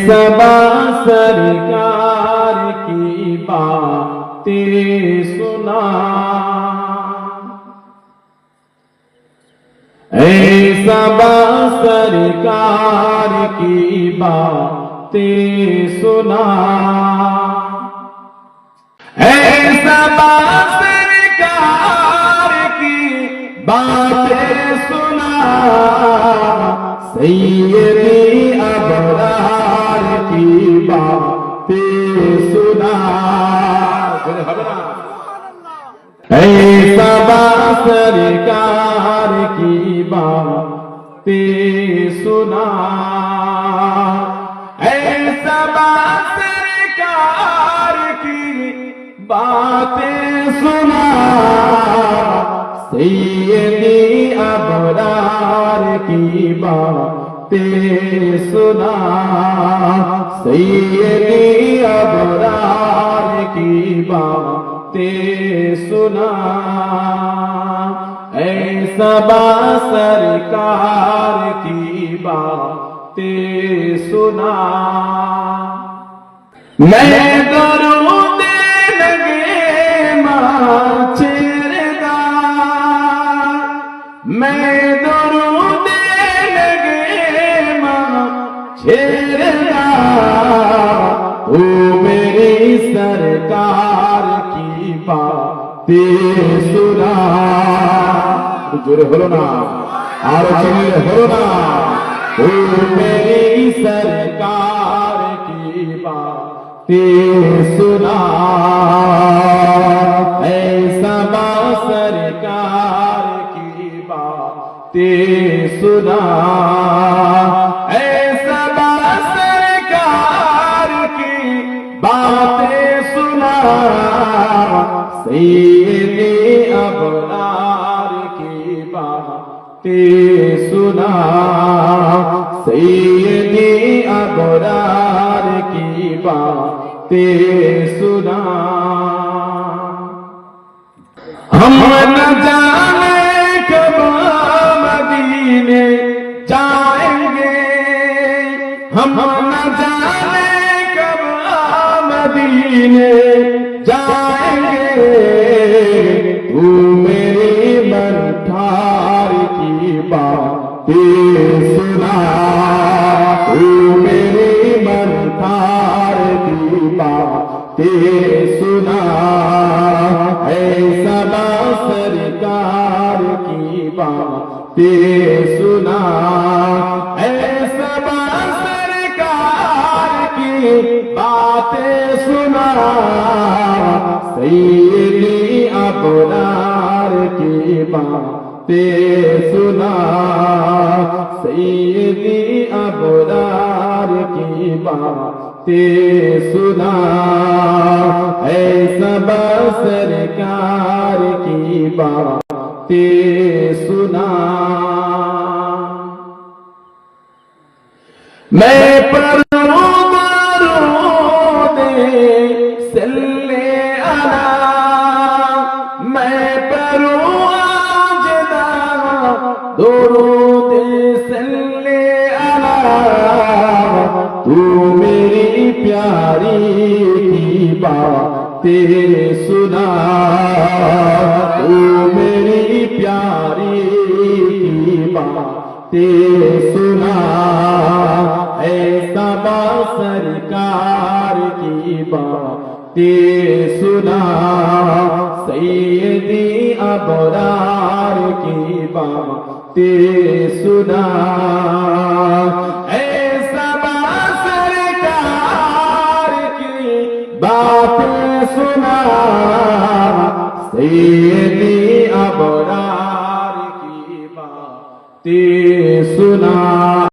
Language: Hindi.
सबा सरकार की बातें सुना, सबा सरकार की बातें सुना, सबा सरकार की बातें सुना, सैयदी अबरार की बातें सुना। सबा सरकार की बातें सुना, सबा सरकार की बातें सुना, सैयदी अबरार की बातें सुना, सैयदी अबरार की बातें सुना, सबा सरकार की बातें सुना। मैं दरूद लगे माचेरदा, मैं दरूद लगे माचेरदा, तू मेरी सरकार की बातें सुना। जोरे हलो ना, और चिल्ले हलो ना, तू मेरी सरकार की बातें सुना, सबा सरकार की बातें सुना, सबा सरकार की बातें सुना, सैयदी अबरार की बातें सुना, सैयदी अबरार की बातें सुना। हम न जाने कब मदीने जाएंगे, हम न जाने कब मदीने जाएंगे, तू मेरी मनठार की बातें सुना, तू मेरी मनठार की बातें सुना, सबा सरकार की बातें सुना, सबा सरकार की बातें सुना, सैयदी अबरार की बातें सुना, सैयदी अबरार की बातें सुना, सबा सरकार की बातें सुना। मैं पढ़ूं दरूद सल्ले अला, मैं पढ़ूं आजदा दरूद सल्ले अला, तू मेरी प्यारी की बातें सुना, तू मेरी प्यारी की बातें सुना, सबा सरकार की बातें सुना, सैयदी अबरार की बातें सुना, सबा सरकार की बातें सुना, सैयदी अबरार की बातें सुना।